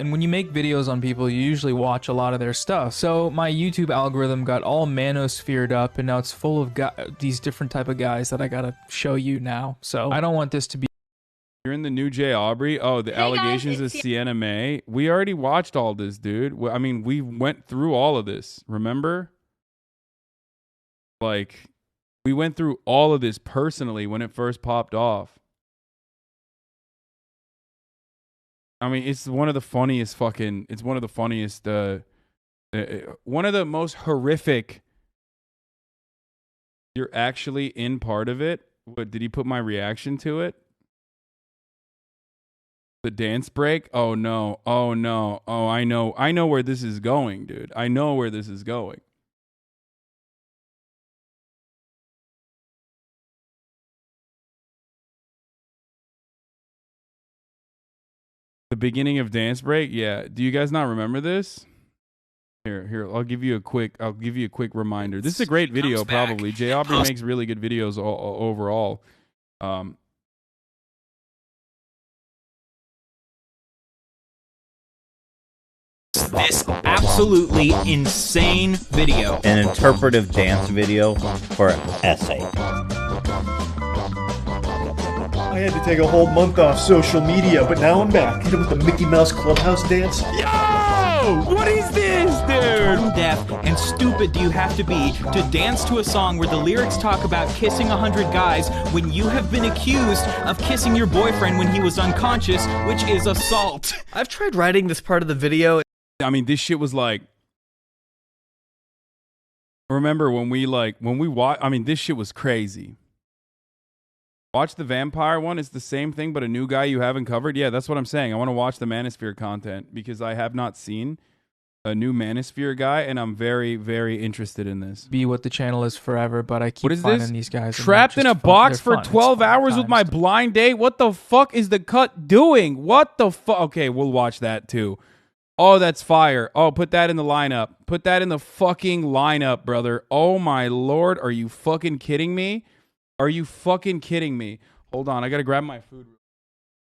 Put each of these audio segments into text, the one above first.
And when you make videos on people, you usually watch a lot of their stuff. So my YouTube algorithm got all manosphered up, and now it's full of these different type of guys that I gotta show you now. So I don't want this to be. You're in the new Jay Aubrey. Oh, the allegations of Sienna May. We already watched all this, dude. I mean, we went through all of this. Remember? Like, we went through all of this personally when it first popped off. I mean, it's one of the funniest fucking. It's one of the funniest. One of the most horrific. You're actually in part of it. What did he put my reaction to it? The dance break? Oh no. Oh no. Oh, I know. I know where this is going, dude. I know where this is going. The beginning of dance break? Yeah. Do you guys not remember this? Here, I'll give you a quick reminder. This is a great video, probably. Jay Aubrey makes really good videos overall. This absolutely insane video. An interpretive dance video for essay. I had to take a whole month off social media, but now I'm back. Hit it with the Mickey Mouse Clubhouse dance. Yo! What is this, dude? How deaf and stupid do you have to be to dance to a song where the lyrics talk about kissing 100 guys when you have been accused of kissing your boyfriend when he was unconscious, which is assault? I've tried writing this part of the video. I mean, this shit was like. Remember when we watch? I mean, this shit was crazy. Watch the vampire one. It's the same thing, but a new guy you haven't covered. Yeah, that's what I'm saying. I want to watch the Manosphere content because I have not seen a new Manosphere guy, and I'm very, very interested in this. Be what the channel is forever, but I keep what is finding this? these guys. Trapped in a box for 12 hours with my blind date? What the fuck is the cut doing? What the fuck? Okay, we'll watch that too. Oh, that's fire. Oh, put that in the lineup. Put that in the fucking lineup, brother. Oh my lord, are you fucking kidding me? Are you fucking kidding me? Hold on, I gotta grab my food.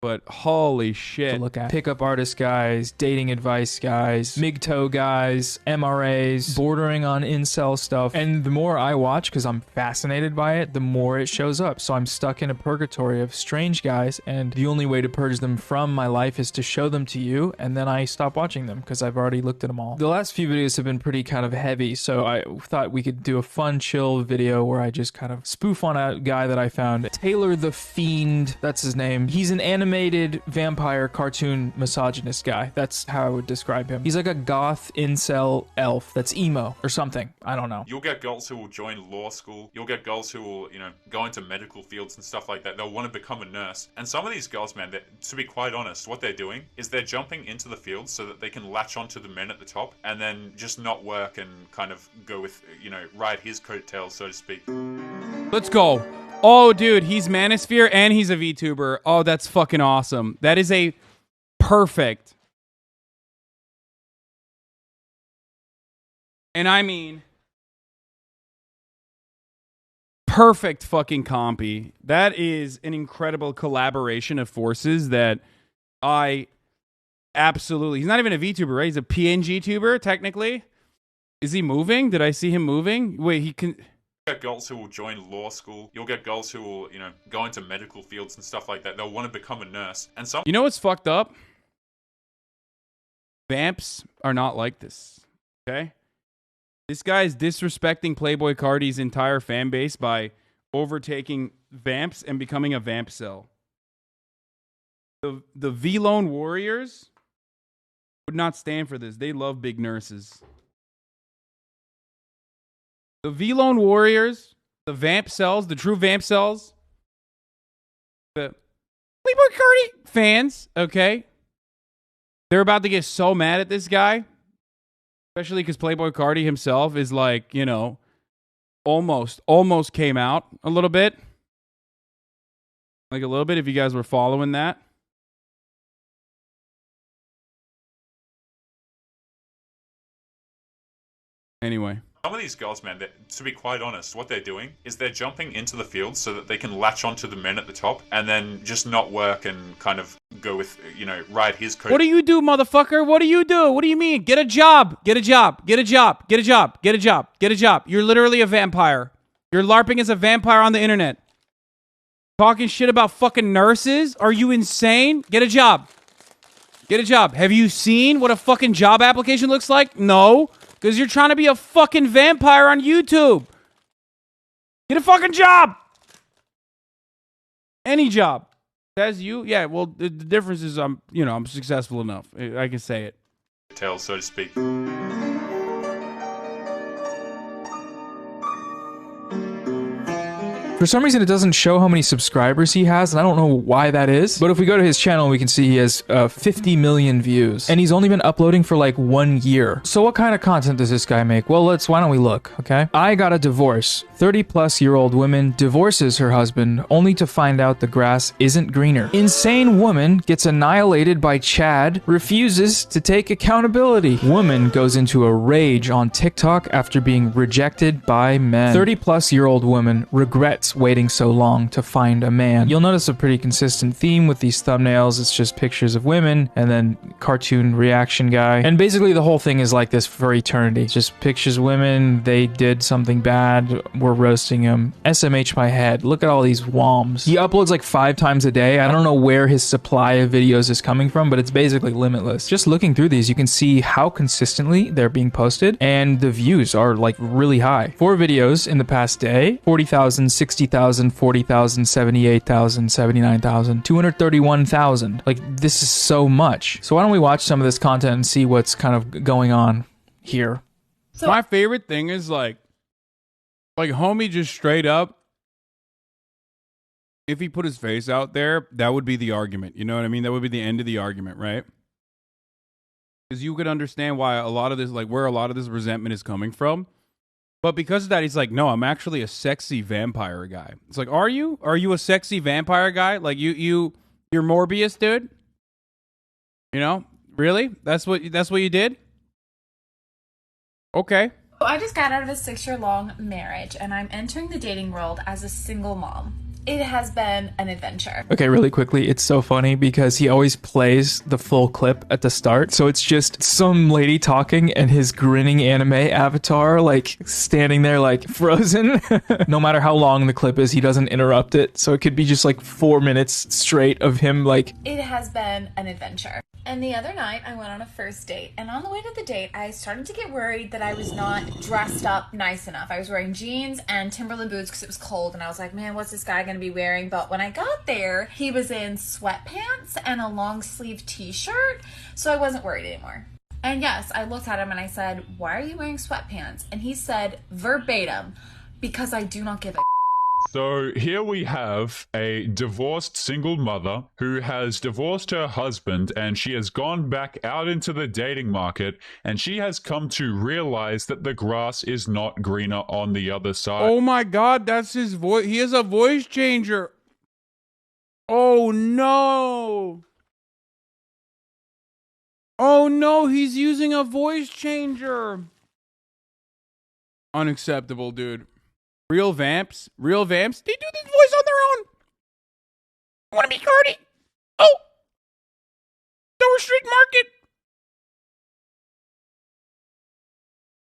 But holy shit. To look at pickup artist guys, dating advice guys, MGTOW guys, MRAs, bordering on incel stuff. And the more I watch, because I'm fascinated by it, the more it shows up. So I'm stuck in a purgatory of strange guys, and the only way to purge them from my life is to show them to you, and then I stop watching them because I've already looked at them all. The last few videos have been pretty kind of heavy, so I thought we could do a fun, chill video where I just kind of spoof on a guy that I found. Taylor the Fiend, that's his name. He's an animated vampire cartoon misogynist guy. That's how I would describe him. He's like a goth incel elf that's emo or something. I don't know. You'll get girls who will join law school. You'll get girls who will, go into medical fields and stuff like that. They'll want to become a nurse. And some of these girls, man, to be quite honest, what they're doing is they're jumping into the field so that they can latch onto the men at the top and then just not work and kind of go with, ride his coattails, so to speak. Let's go. Oh, dude, he's Manosphere and he's a VTuber. Oh, that's fucking awesome. That is a perfect. And I mean, perfect fucking compy. That is an incredible collaboration of forces that I absolutely... He's not even a VTuber, right? He's a PNG tuber, technically. Is he moving? Did I see him moving? Wait, he can... You'll get girls who will join law school. You'll get girls who will, go into medical fields and stuff like that. They'll want to become a nurse. And some... You know what's fucked up? Vamps are not like this, okay? This guy's disrespecting Playboy Cardi's entire fan base by overtaking vamps and becoming a vamp cell. The V-Lone Warriors would not stand for this. They love big nurses. The V-Lone Warriors, the vamp cells, the true vamp cells, the Playboy Cardi fans, okay? They're about to get so mad at this guy, especially because Playboy Cardi himself is like, almost came out a little bit. Like a little bit, if you guys were following that. Anyway. Some of these girls, man, to be quite honest, what they're doing is they're jumping into the field so that they can latch onto the men at the top and then just not work and kind of go with, you know, ride his coat. What do you do, motherfucker? What do you do? What do you mean? Get a job. Get a job. Get a job. Get a job. Get a job. Get a job. You're literally a vampire. You're LARPing as a vampire on the internet. Talking shit about fucking nurses? Are you insane? Get a job. Get a job. Have you seen what a fucking job application looks like? No. Because you're trying to be a fucking vampire on YouTube. Get a fucking job. Any job. Says you? Yeah, well, the difference is I'm successful enough. I can say it. Tail, so to speak. For some reason, it doesn't show how many subscribers he has, and I don't know why that is. But if we go to his channel, we can see he has 50 million views. And he's only been uploading for like 1 year. So what kind of content does this guy make? Well, why don't we look, okay? I got a divorce. 30-plus-year-old woman divorces her husband, only to find out the grass isn't greener. Insane woman gets annihilated by Chad, refuses to take accountability. Woman goes into a rage on TikTok after being rejected by men. 30-plus-year-old woman regrets waiting so long to find a man. You'll notice a pretty consistent theme with these thumbnails. It's just pictures of women and then cartoon reaction guy. And basically the whole thing is like this for eternity. It's just pictures of women, they did something bad, we're roasting him. SMH my head. Look at all these WOMs. He uploads like 5 times a day. I don't know where his supply of videos is coming from, but it's basically limitless. Just looking through these, you can see how consistently they're being posted, and the views are like really high. 4 videos in the past day, 40,000, 60,000, 40,000, 78,000, 79,000, 231,000. Like, this is so much. So why don't we watch some of this content and see what's kind of going on here. So my favorite thing is like homie just straight up, if he put his face out there, that would be the argument. You know what I mean? That would be the end of the argument, right? Because you could understand why a lot of this, like where a lot of this resentment is coming from. But because of that, he's like, no, I'm actually a sexy vampire guy. It's like, are you? Are you a sexy vampire guy? Like you're Morbius, dude? You know? Really? That's what you did? Okay. I just got out of a 6-year-long marriage, and I'm entering the dating world as a single mom. It has been an adventure. Okay, really quickly, it's so funny because he always plays the full clip at the start. So it's just some lady talking and his grinning anime avatar, like, standing there, like, frozen. No matter how long the clip is, he doesn't interrupt it. So it could be just, like, 4 minutes straight of him, like... It has been an adventure. And the other night, I went on a first date. And on the way to the date, I started to get worried that I was not dressed up nice enough. I was wearing jeans and Timberland boots because it was cold. And I was like, man, what's this guy going to be wearing? But when I got there, he was in sweatpants and a long sleeve t-shirt. So I wasn't worried anymore. And yes, I looked at him and I said, why are you wearing sweatpants? And he said verbatim, because I do not give a... So here we have a divorced single mother who has divorced her husband, and she has gone back out into the dating market, and she has come to realize that the grass is not greener on the other side. Oh my God, that's his voice. He is a voice changer. Oh no. Oh no, he's using a voice changer. Unacceptable, dude. Real vamps, they do this voice on their own. Want to be Cardi? Oh, Dover Street Market.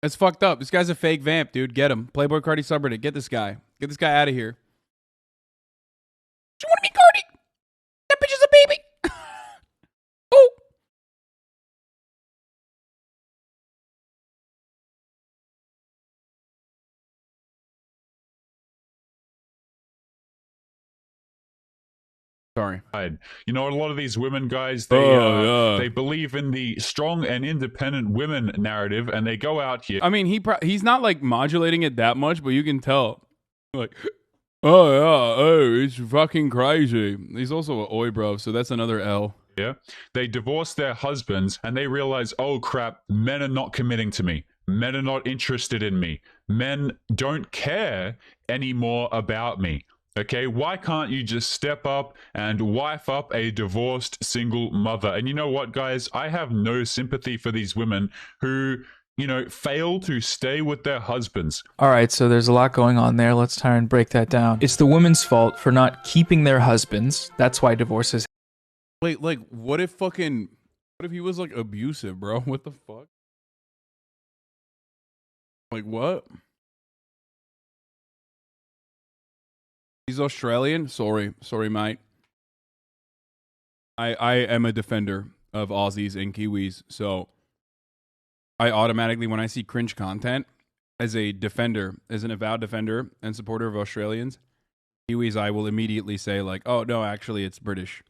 That's fucked up. This guy's a fake vamp, dude. Get him. Playboy Cardi subreddit. Get this guy. Get this guy out of here. Do you want to be Cardi? That bitch is a baby. Oh. Sorry. You know, a lot of these women, guys, they believe in the strong and independent women narrative, and they go out here. I mean, he's not like modulating it that much, but you can tell. Like, oh yeah, oh, it's fucking crazy. He's also an oi bro, so that's another L. Yeah, they divorce their husbands, and they realize, oh crap, men are not committing to me. Men are not interested in me. Men don't care anymore about me. Okay, why can't you just step up and wife up a divorced single mother? And you know what, guys? I have no sympathy for these women who fail to stay with their husbands. All right, so there's a lot going on there. Let's try and break that down. It's the women's fault for not keeping their husbands. That's why divorces. Wait, like, what if he was like abusive, bro? What the fuck? Like, what? He's Australian? Sorry, mate. I am a defender of Aussies and Kiwis, so I automatically, when I see cringe content, as a defender, as an avowed defender and supporter of Australians, Kiwis, I will immediately say like, oh, no, actually, it's British.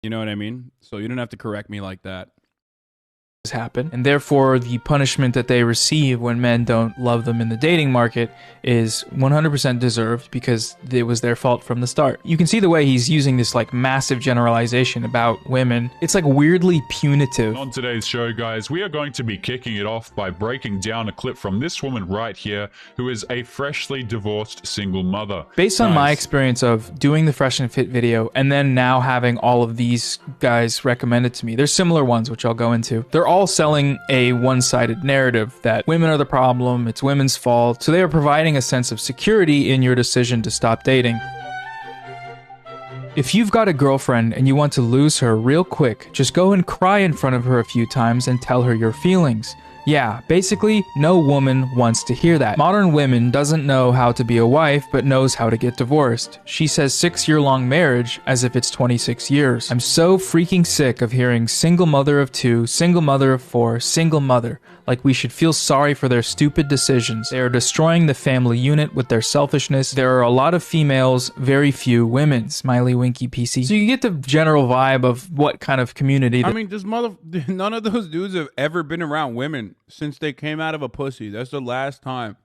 You know what I mean? So you don't have to correct me like that. Happen, and therefore the punishment that they receive when men don't love them in the dating market is 100% deserved because it was their fault from the start. You can see the way he's using this like massive generalization about women. It's like weirdly punitive. On today's show, guys, we are going to be kicking it off by breaking down a clip from this woman right here who is a freshly divorced single mother. Based on my experience of doing the Fresh and Fit video and then now having all of these guys recommended to me, there's similar ones which I'll go into. They're all selling a one-sided narrative that women are the problem, it's women's fault, so they are providing a sense of security in your decision to stop dating. If you've got a girlfriend and you want to lose her real quick, just go and cry in front of her a few times and tell her your feelings. Yeah, basically, no woman wants to hear that. Modern women doesn't know how to be a wife, but knows how to get divorced. She says 6-year-long marriage as if it's 26 years. I'm so freaking sick of hearing single mother of 2, single mother of 4, single mother. Like we should feel sorry for their stupid decisions. They are destroying the family unit with their selfishness. There are a lot of females, very few women. Smiley, winky, PC. So you get the general vibe of what kind of community. I mean, none of those dudes have ever been around women since they came out of a pussy. That's the last time.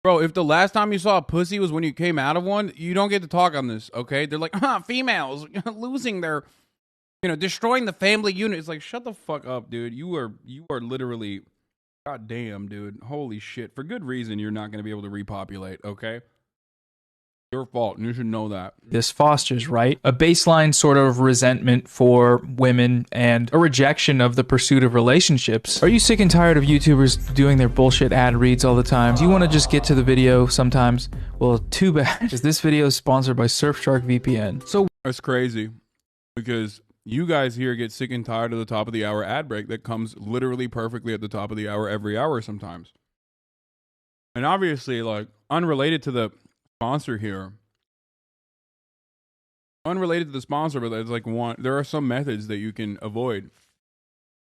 Bro, if the last time you saw a pussy was when you came out of one, you don't get to talk on this, okay? They're like, females losing their, destroying the family unit. It's like, shut the fuck up, dude. You are literally, goddamn, dude. Holy shit. For good reason, you're not going to be able to repopulate, okay? Your fault, and you should know that. This fosters, right? A baseline sort of resentment for women and a rejection of the pursuit of relationships. Are you sick and tired of YouTubers doing their bullshit ad reads all the time? Do you want to just get to the video sometimes? Well, too bad, because this video is sponsored by Surfshark VPN. So that's crazy, because you guys here get sick and tired of the top of the hour ad break that comes literally perfectly at the top of the hour every hour sometimes. And obviously, like, unrelated to the sponsor here, unrelated to the sponsor, but there's like there are some methods that you can avoid.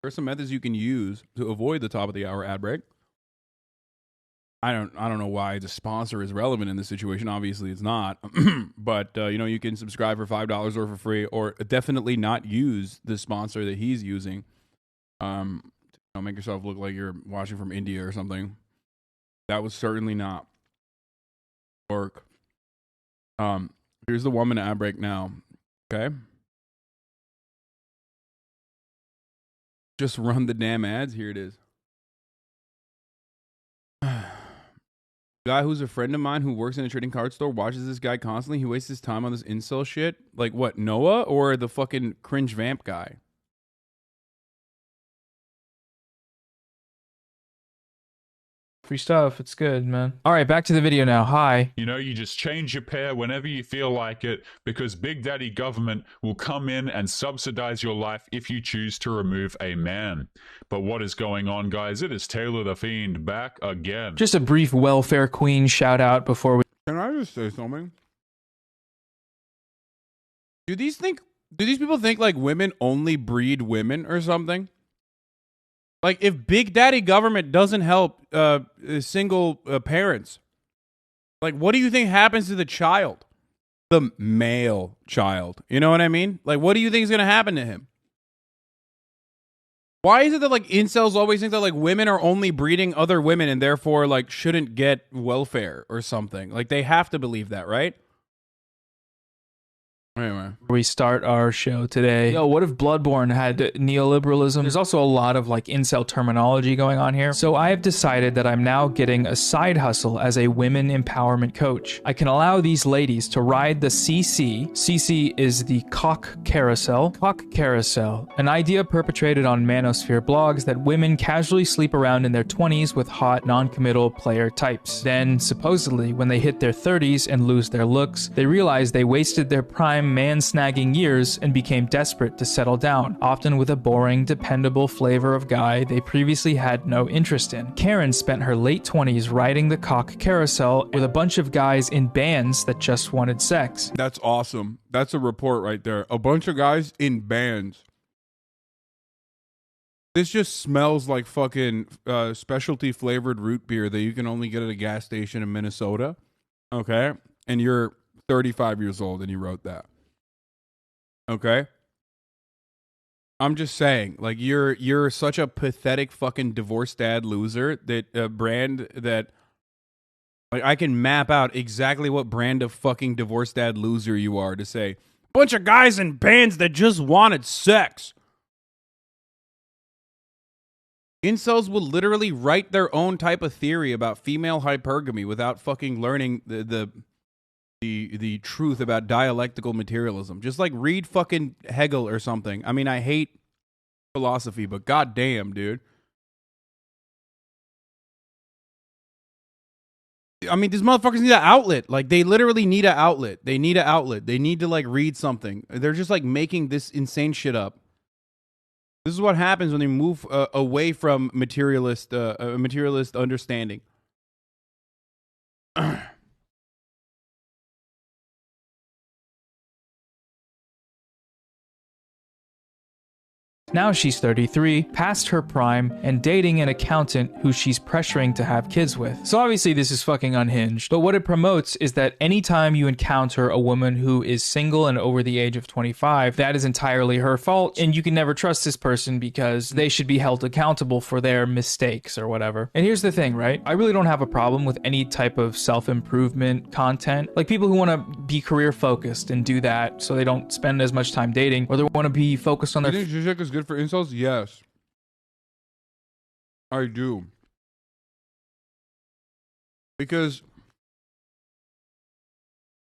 There are some methods you can use to avoid the top of the hour ad break. I don't know why the sponsor is relevant in this situation. Obviously it's not. But you can subscribe for $5 or for free, or definitely not use the sponsor that he's using. Make yourself look like you're watching from India or something. That was certainly not work. Here's the 1 minute ad break now. Okay. Just run the damn ads. Here it is. Guy who's a friend of mine who works in a trading card store watches this guy constantly. He wastes his time on this incel shit. Like what, Noah or the fucking cringe vamp guy? free stuff. It's good, man. All right, back to the video now. Hi. You just change your pair whenever you feel like it, because Big Daddy government will come in and subsidize your life if you choose to remove a man. But what is going on, guys? It is Taylor the Fiend back again. Just a brief welfare queen shout out before we... Can I just say something? Do these people think like women only breed women or something? Like, if Big Daddy government doesn't help single parents, like, what do you think happens to the child? The male child. You know what I mean? Like, what do you think is going to happen to him? Why is it that, like, incels always think that, like, women are only breeding other women and therefore, like, shouldn't get welfare or something? Like, they have to believe that, right? Anyway. We start our show today. Yo, what if Bloodborne had neoliberalism? There's also a lot of like incel terminology going on here. So I have decided that I'm now getting a side hustle as a women empowerment coach. I can allow these ladies to ride the CC. CC is the cock carousel. Cock carousel, an idea perpetrated on manosphere blogs that women casually sleep around in their 20s with hot, non-committal player types. Then, supposedly, when they hit their 30s and lose their looks, they realize they wasted their prime man-snagging years and became desperate to settle down, often with a boring, dependable flavor of guy they previously had no interest in. Karen spent her late 20s riding the cock carousel with a bunch of guys in bands that just wanted sex. That's awesome. That's a report right there. A bunch of guys in bands. This just smells like fucking specialty flavored root beer that you can only get at a gas station in Minnesota. Okay? And you're 35 years old and you wrote that. Okay? I'm just saying, like, you're such a pathetic fucking divorced dad loser that a brand that, like, I can map out exactly what brand of fucking divorced dad loser you are to say, bunch of guys in bands that just wanted sex. Incels will literally write their own type of theory about female hypergamy without fucking learning the truth about dialectical materialism. Just like read fucking Hegel or something. I mean, I hate philosophy, but goddamn, dude. I mean, these motherfuckers need an outlet. Like, they literally need an outlet. They need an outlet. They need to, like, read something. They're just, like, making this insane shit up. This is what happens when they move away from materialist understanding. Now she's 33, past her prime, and dating an accountant who she's pressuring to have kids with. So obviously this is fucking unhinged, but what it promotes is that anytime you encounter a woman who is single and over the age of 25, that is entirely her fault, and you can never trust this person because they should be held accountable for their mistakes or whatever. And here's the thing, right? I really don't have a problem with any type of self-improvement content. Like people who want to be career focused and do that so they don't spend as much time dating, or they want to be focused on their... You think Zizek is good for incels? Yes. I do. Because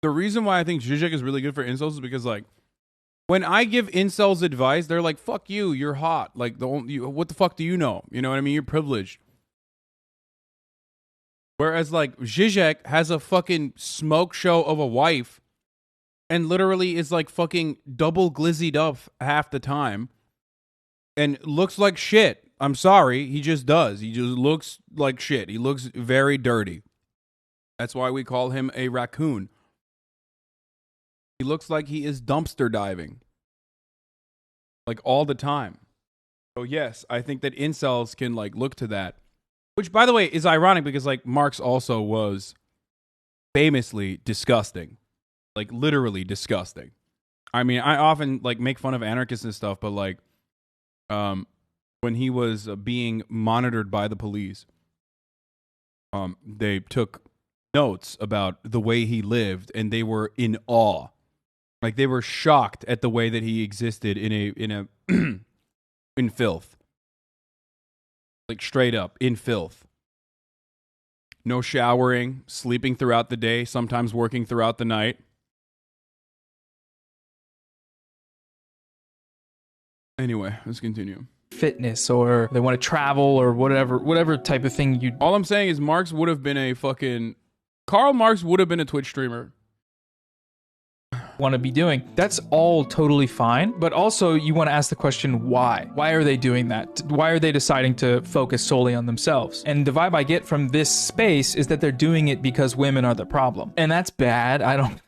the reason why I think Zizek is really good for incels is because, like, when I give incels advice, they're like, fuck you, you're hot. Like, what the fuck do you know? You know what I mean? You're privileged. Whereas, like, Zizek has a fucking smoke show of a wife and literally is, like, fucking double glizzied up half the time. And looks like shit. I'm sorry. He just does. He just looks like shit. He looks very dirty. That's why we call him a raccoon. He looks like he is dumpster diving. Like all the time. So yes, I think that incels can like look to that. Which, by the way, is ironic because like Marx also was famously disgusting. Like literally disgusting. I mean, I often like make fun of anarchists and stuff, but like when he was being monitored by the police, they took notes about the way he lived, and they were in awe. Like they were shocked at the way that he existed in filth. Like straight up in filth. No showering, sleeping throughout the day, sometimes working throughout the night. Anyway, let's continue. Fitness, or they want to travel, or whatever type of thing you... All I'm saying is Marx would have been Karl Marx would have been a Twitch streamer. Want to be doing. That's all totally fine, but also you want to ask the question, why? Why are they doing that? Why are they deciding to focus solely on themselves? And the vibe I get from this space is that they're doing it because women are the problem. And that's bad.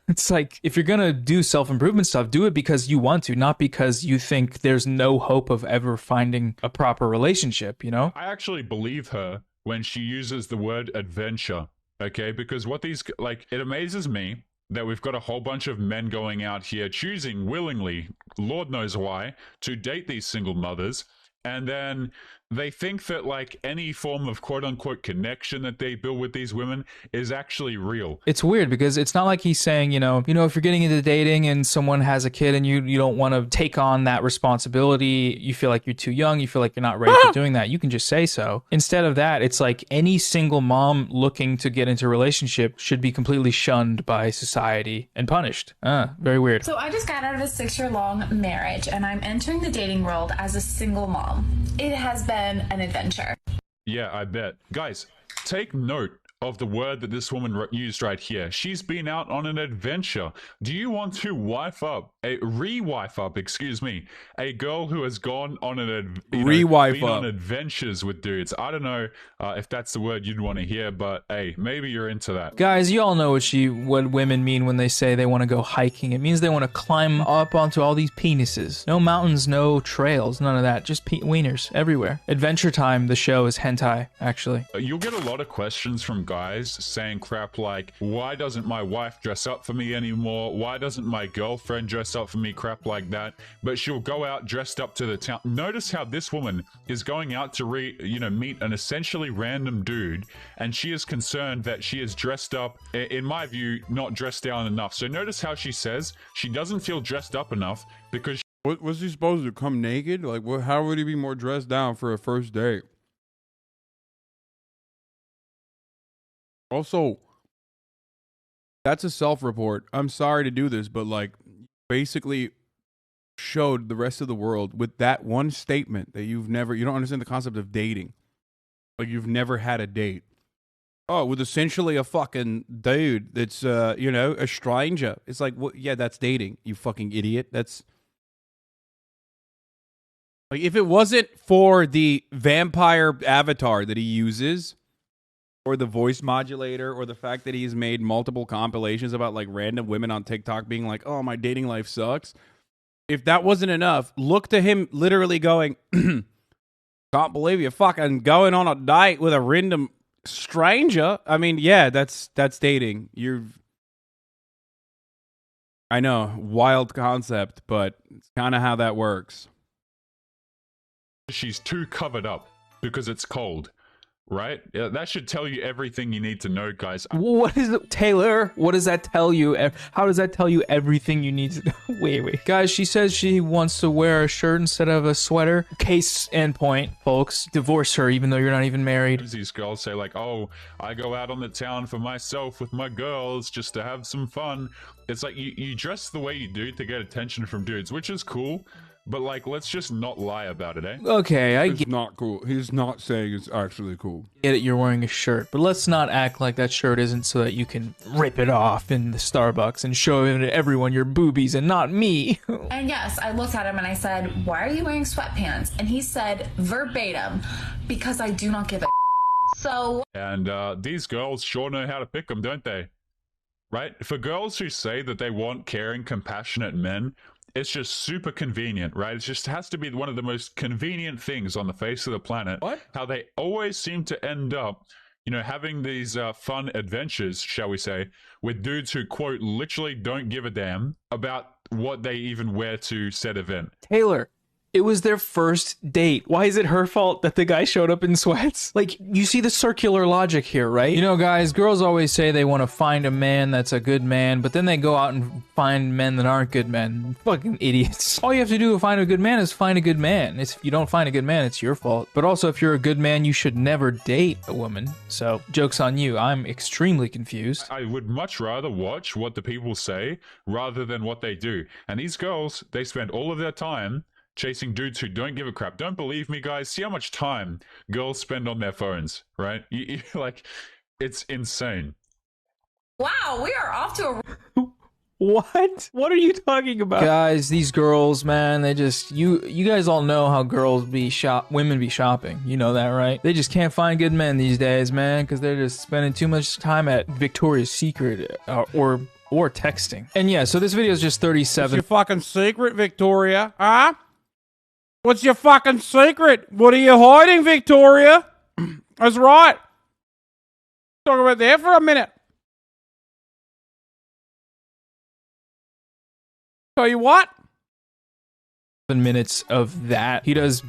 It's like, if you're gonna do self-improvement stuff, do it because you want to, not because you think there's no hope of ever finding a proper relationship, you know? I actually believe her when she uses the word adventure, okay? Because what these, like, it amazes me that we've got a whole bunch of men going out here choosing willingly, Lord knows why, to date these single mothers. And then they think that like any form of quote unquote connection that they build with these women is actually real. It's weird because it's not like he's saying, if you're getting into dating and someone has a kid and you don't want to take on that responsibility, you feel like you're too young, you feel like you're not ready for doing that, you can just say so. Instead of that, it's like any single mom looking to get into a relationship should be completely shunned by society and punished. Very weird. So I just got out of a 6-year-long marriage and I'm entering the dating world as a single mom. It has been an adventure. Yeah, I bet. Guys, take note of the word that this woman used right here. She's been out on an adventure. Do you want to re-wife up, a girl who has gone on on adventures with dudes? I don't know if that's the word you'd want to hear, but hey, maybe you're into that. Guys, you all know what women mean when they say they want to go hiking. It means they want to climb up onto all these penises. No mountains, no trails, none of that. Just wieners everywhere. Adventure Time, the show, is hentai, actually. You'll get a lot of questions from guys saying crap like, why doesn't my wife dress up for me anymore? Why doesn't my girlfriend dress up for me? Crap like that. But she'll go out dressed up to the town. Notice how this woman is going out to meet an essentially random dude, and she is concerned that she is dressed up, in my view, not dressed down enough. So notice how she says she doesn't feel dressed up enough because was he supposed to come naked? Like, how would he be more dressed down for a first date? Also, that's a self-report. I'm sorry to do this, but like, basically showed the rest of the world with that one statement that you don't understand the concept of dating. Like, you've never had a date. Oh, with essentially a fucking dude that's, a stranger. It's like, well, yeah, that's dating, you fucking idiot. That's like, if it wasn't for the vampire avatar that he uses, or the voice modulator, or the fact that he's made multiple compilations about like random women on TikTok being like, oh, my dating life sucks. If that wasn't enough, look to him literally going, can't believe you're fucking going on a date with a random stranger. I mean, yeah, that's dating. I know, wild concept, but it's kind of how that works. she's too covered up because it's cold. Right? Yeah, that should tell you everything you need to know, guys. What is it, Taylor? What does that tell you? How does that tell you everything you need to know? Wait. Guys, she says she wants to wear a shirt instead of a sweater. Case in point, folks. Divorce her even though you're not even married. These girls say like, oh, I go out on the town for myself with my girls just to have some fun. It's like you dress the way you do to get attention from dudes, which is cool. But, like, let's just not lie about it, eh? Okay, I get it. It's not cool. He's not saying it's actually cool. Get it, you're wearing a shirt. But let's not act like that shirt isn't so that you can rip it off in the Starbucks and show it to everyone your boobies and not me. And yes, I looked at him and I said, why are you wearing sweatpants? And he said, verbatim, because I do not give a So... And, these girls sure know how to pick them, don't they? Right? For girls who say that they want caring, compassionate men... It's just super convenient, right? It just has to be one of the most convenient things on the face of the planet. What? How they always seem to end up, you know, having these fun adventures, shall we say, with dudes who, quote, literally don't give a damn about what they even wear to said event. Taylor, it was their first date. Why is it her fault that the guy showed up in sweats? Like, you see the circular logic here, right? You know, guys, girls always say they want to find a man that's a good man, but then they go out and find men that aren't good men. Fucking idiots. All you have to do to find a good man is find a good man. If you don't find a good man, it's your fault. But also, if you're a good man, you should never date a woman. So, joke's on you. I'm extremely confused. I would much rather watch what the people say rather than what they do. And these girls, they spend all of their time chasing dudes who don't give a crap. Don't believe me, guys. See how much time girls spend on their phones, right? Like, it's insane. Wow, we are off to a... What? What are you talking about? Guys, these girls, man, they just... You guys all know how women be shopping. You know that, right? They just can't find good men these days, man, because they're just spending too much time at Victoria's Secret or texting. And yeah, so this video is just 37... What's your fucking secret, Victoria? Huh? What's your fucking secret? What are you hiding, Victoria? That's right. Talk about that for a minute. Tell you what. minutes of that. He does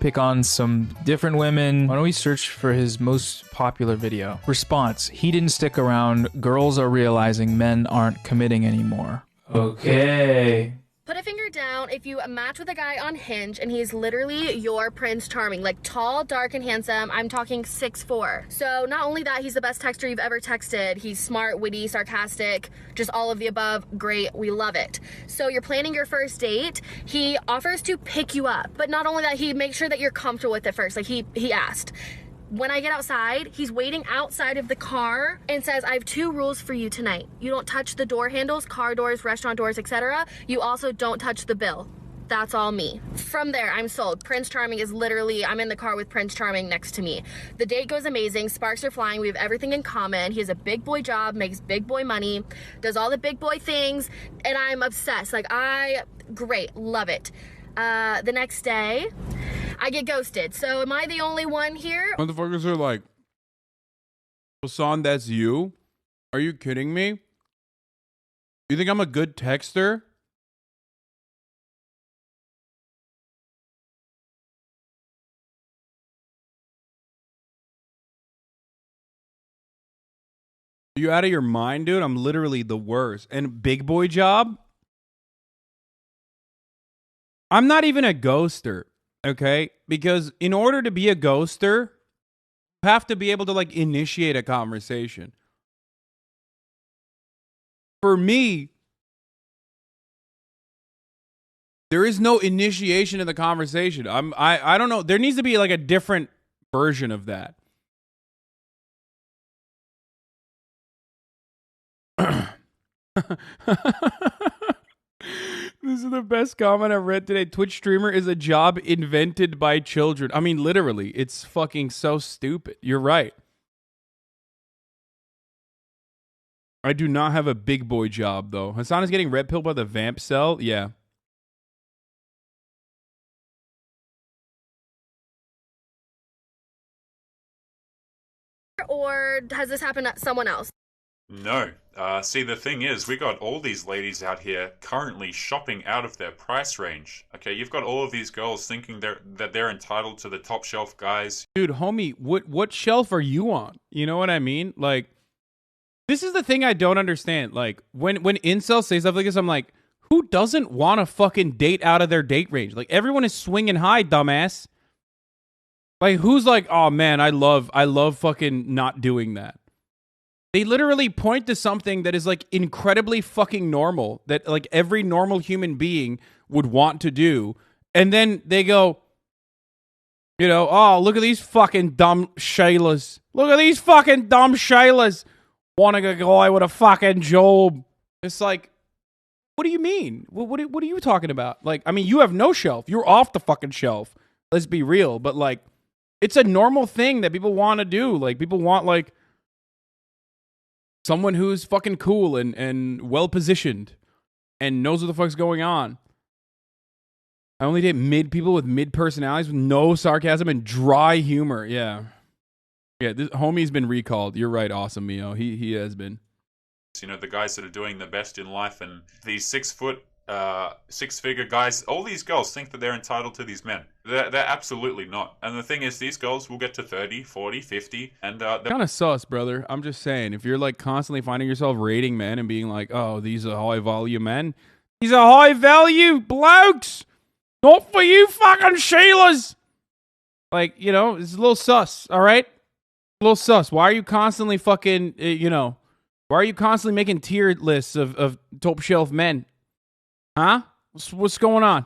pick on some different women. Why don't we search for his most popular video? Response: he didn't stick around. Girls are realizing men aren't committing anymore. Okay. Put a finger down if you match with a guy on Hinge and he's literally your Prince Charming. Like tall, dark, and handsome. I'm talking 6'4". So not only that, he's the best texter you've ever texted. He's smart, witty, sarcastic, just all of the above. Great, we love it. So you're planning your first date. He offers to pick you up. But not only that, he makes sure that you're comfortable with it first. Like he asked. When I get outside, he's waiting outside of the car and says, I have 2 rules for you tonight. You don't touch the door handles, car doors, restaurant doors, etc. You also don't touch the bill. That's all me. From there, I'm sold. Prince Charming is literally, I'm in the car with Prince Charming next to me. The date goes amazing. Sparks are flying. We have everything in common. He has a big boy job, makes big boy money, does all the big boy things, and I'm obsessed. Like, great, love it. The next day, I get ghosted. So am I the only one here? Motherfuckers are like, Hassan, that's you? Are you kidding me? You think I'm a good texter? Are you out of your mind, dude? I'm literally the worst. And big boy job? I'm not even a ghoster, okay? Because in order to be a ghoster, you have to be able to, like, initiate a conversation. For me, there is no initiation of the conversation. I don't know. There needs to be, like, a different version of that. This is the best comment I've read today. Twitch streamer is a job invented by children. I mean, literally, it's fucking so stupid. You're right. I do not have a big boy job, though. Hassan is getting red pilled by the vamp cell? Yeah. Or has this happened to someone else? No. See, the thing is, we got all these ladies out here currently shopping out of their price range. Okay, you've got all of these girls thinking that they're entitled to the top shelf guys. Dude, homie, what shelf are you on? You know what I mean? Like, this is the thing I don't understand. Like, when incels say stuff like this, I'm like, who doesn't want to fucking date out of their date range? Like, everyone is swinging high, dumbass. Like, who's like, oh man, I love fucking not doing that. They literally point to something that is, like, incredibly fucking normal, that, like, every normal human being would want to do. And then they go, you know, oh, look at these fucking dumb Shaylas. Look at these fucking dumb Shaylas wanting a guy with a fucking job. It's like, what do you mean? What are you talking about? Like, I mean, you have no shelf. You're off the fucking shelf. Let's be real. But, like, it's a normal thing that people want to do. Like, people want, like, someone who's fucking cool and well-positioned and knows what the fuck's going on. I only date people with mid-personalities with no sarcasm and dry humor. Yeah. Yeah, this homie's been recalled. You're right, Awesome Mio. He has been. You know, the guys that are doing the best in life, and these 6 foot, 6-figure guys, all these girls think that they're entitled to these men. They're absolutely not. And the thing is, these girls will get to 30, 40, 50, and kind of sus, brother. I'm just saying, if you're, like, constantly finding yourself rating men and being like, oh, these are high-value men. These are high-value blokes. Not for you fucking Sheilas. Like, you know, it's a little sus, all right? A little sus. Why are you constantly fucking, why are you constantly making tier lists of top shelf men? Huh? What's going on?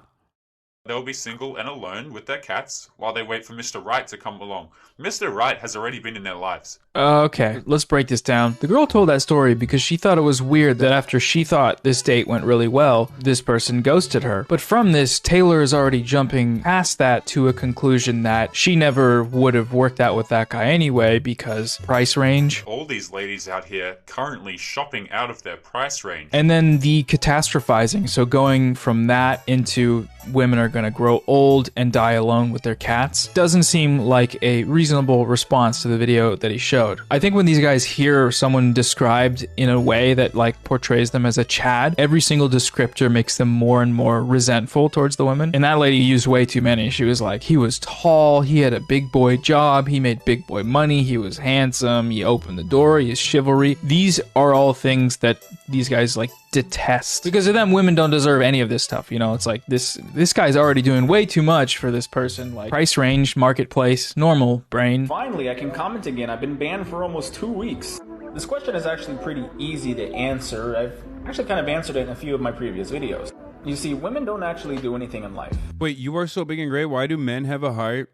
They'll be single and alone with their cats while they wait for Mr. Right to come along. Mr. Right has already been in their lives. Okay, let's break this down. The girl told that story because she thought it was weird that after she thought this date went really well, this person ghosted her. But from this, Taylor is already jumping past that to a conclusion that she never would have worked out with that guy anyway because price range. All these ladies out here currently shopping out of their price range. And then the catastrophizing, so going from that into women are going to grow old and die alone with their cats doesn't seem like a reasonable response to the video that he showed. I think when these guys hear someone described in a way that like portrays them as a Chad, every single descriptor makes them more and more resentful towards the women. And that lady used way too many. She was like, he was tall, he had a big boy job, he made big boy money, he was handsome, he opened the door, he is chivalry. These are all things that these guys like detest. Because of them, women don't deserve any of this stuff. You know, it's like this guy's already doing way too much for this person. Like price range, marketplace, normal brain. Finally, I can comment again. I've been banned for almost 2 weeks. This question is actually pretty easy to answer. I've actually kind of answered it in a few of my previous videos. You see, women don't actually do anything in life. Wait, you are so big and great. Why do men have a high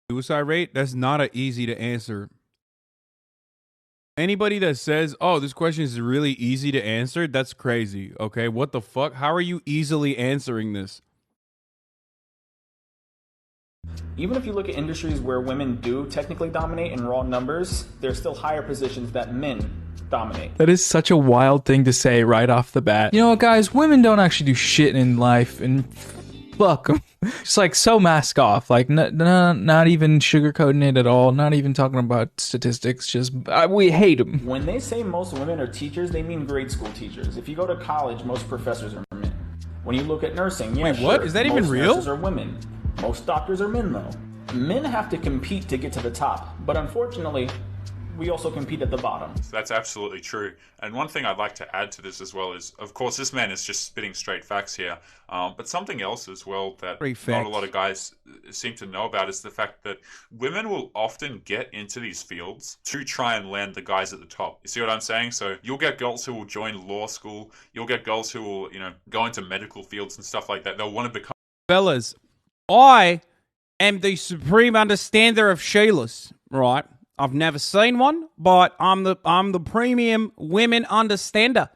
suicide rate? That's not a easy to answer. Anybody that says, oh, this question is really easy to answer, that's crazy. Okay, what the fuck? How are you easily answering this? Even if you look at industries where women do technically dominate in raw numbers, there's still higher positions that men dominate. That is such a wild thing to say right off the bat. You know what, guys? Women don't actually do shit in life, and fuck them. Just like so mask off, like not even sugarcoating it at all, not even talking about statistics, just we hate them. When they say most women are teachers, they mean grade school teachers. If you go to college, most professors are men. When you look at nursing, yeah, wait, what? Is that even real? Most nurses are women. Most doctors are men, though. Men have to compete to get to the top, but unfortunately, we also compete at the bottom. That's absolutely true. And one thing I'd like to add to this as well is, of course, this man is just spitting straight facts here. But something else as well that not a lot of guys seem to know about is the fact that women will often get into these fields to try and land the guys at the top. You see what I'm saying? So you'll get girls who will join law school. You'll get girls who will, go into medical fields and stuff like that. They'll want to become... Fellas, I am the supreme understander of Sheilas, right? I've never seen one, but I'm the premium women understander.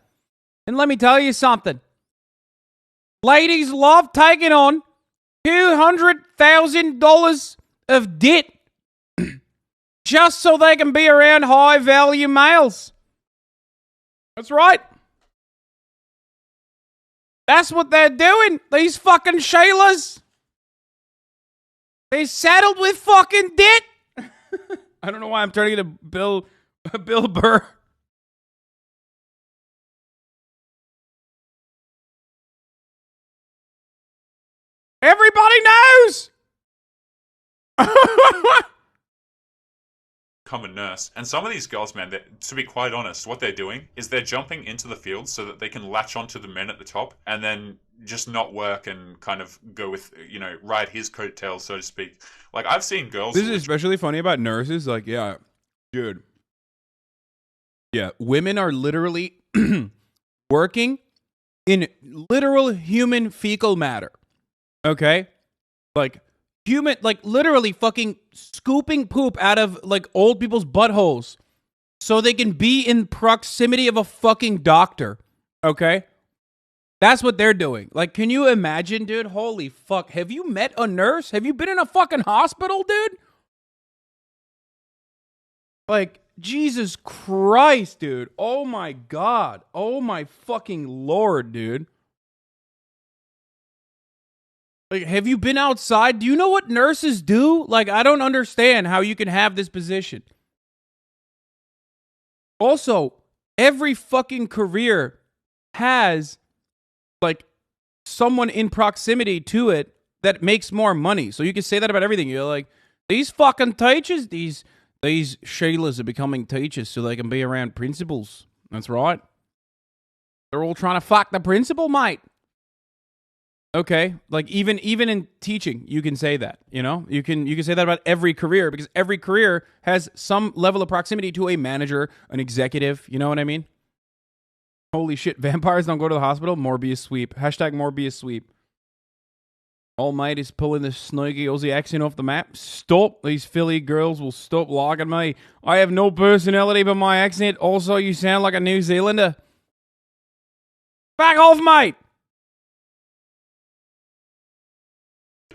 And let me tell you something. Ladies love taking on $200,000 of debt just so they can be around high-value males. That's right. That's what they're doing, these fucking Sheilas. They're saddled with fucking debt. I don't know why I'm turning into Bill Burr. Everybody knows. Become a nurse. And some of these girls, man, to be quite honest, what they're doing is they're jumping into the field so that they can latch onto the men at the top and then just not work and kind of go with, ride his coattails, so to speak. Like, I've seen girls... This is especially funny about nurses. Like, yeah, dude. Yeah, women are literally working in literal human fecal matter. Okay? Like, literally fucking scooping poop out of, like, old people's buttholes so they can be in proximity of a fucking doctor. Okay? That's what they're doing. Like, can you imagine, dude? Holy fuck. Have you met a nurse? Have you been in a fucking hospital, dude? Like, Jesus Christ, dude. Oh my God. Oh my fucking Lord, dude. Like, have you been outside? Do you know what nurses do? Like, I don't understand how you can have this position. Also, every fucking career has, like, someone in proximity to it that makes more money. So you can say that about everything. You're like, these fucking teachers, these Sheilas are becoming teachers so they can be around principals. That's right. They're all trying to fuck the principal, mate. Okay, like even in teaching, you can say that, You can say that about every career because every career has some level of proximity to a manager, an executive, you know what I mean? Holy shit, vampires don't go to the hospital? Morbius sweep. Hashtag Morbius sweep. All Might is pulling the snooky Aussie accent off the map. Stop. These Philly girls will stop liking me. I have no personality but my accent. Also, you sound like a New Zealander. Back off, mate.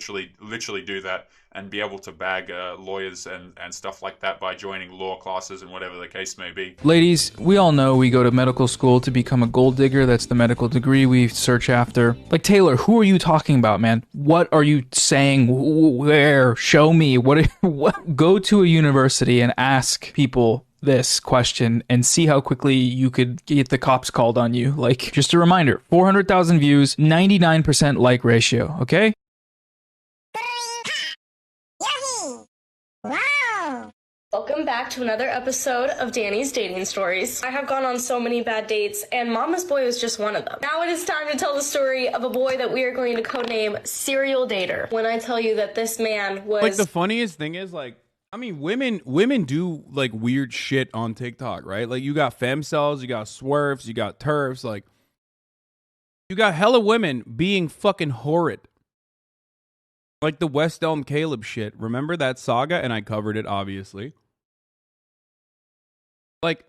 literally do that and be able to bag lawyers and stuff like that by joining law classes and whatever the case may be. Ladies, we all know we go to medical school to become a gold digger. That's the medical degree we search after. Like, Taylor, who are you talking about, man? What are you saying? Where? Show me. What? Go to a university and ask people this question and see how quickly you could get the cops called on you. Like, just a reminder, 400,000 views, 99% like ratio, okay? Welcome back to another episode of Danny's Dating Stories. I have gone on so many bad dates, and Mama's Boy was just one of them. Now it is time to tell the story of a boy that we are going to codename Serial Dater. When I tell you that this man was... Like, the funniest thing is, like, I mean, women do, like, weird shit on TikTok, right? Like, you got femcells, you got swerves, you got turfs, like, you got hella women being fucking horrid. Like the West Elm Caleb shit. Remember that saga? And I covered it, obviously. Like,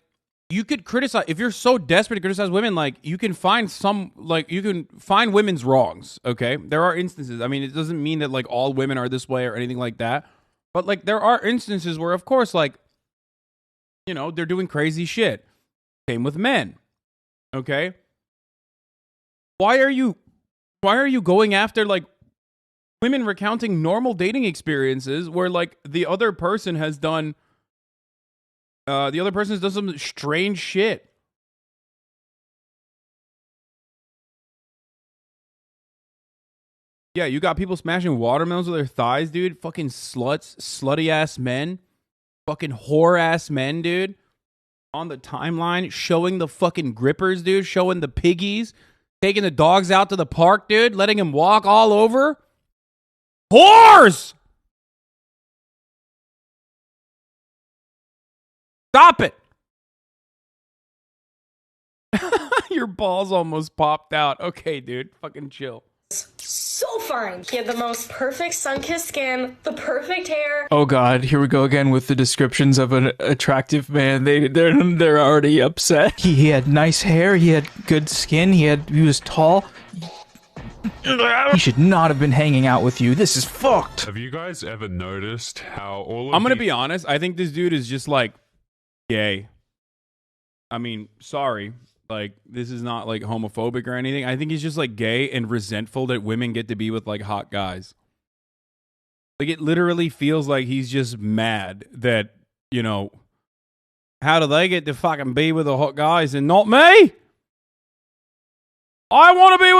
you could criticize, if you're so desperate to criticize women, like, you can find women's wrongs, okay? There are instances. I mean, it doesn't mean that, like, all women are this way or anything like that. But, like, there are instances where, of course, like, you know, they're doing crazy shit. Same with men, okay? Why are you going after, like, women recounting normal dating experiences where, like, the other person has done some strange shit? Yeah, you got people smashing watermelons with their thighs, dude. Fucking sluts, slutty ass men, fucking whore ass men, dude. On the timeline, showing the fucking grippers, dude, showing the piggies, taking the dogs out to the park, dude, letting them walk all over. Whores! Stop it! Your balls almost popped out. Okay, dude. Fucking chill. So fine. He had the most perfect sun-kissed skin, the perfect hair. Oh God, here we go again with the descriptions of an attractive man. They're already upset. He had nice hair. He had good skin. He was tall. He should not have been hanging out with you. This is fucked. Have you guys ever noticed how all of I'm gonna be honest. I think this dude is just, like, gay. I mean, sorry. Like, this is not, like, homophobic or anything. I think he's just, like, gay and resentful that women get to be with, like, hot guys. Like, it literally feels like he's just mad that, you know, how do they get to fucking be with the hot guys and not me? I want to be with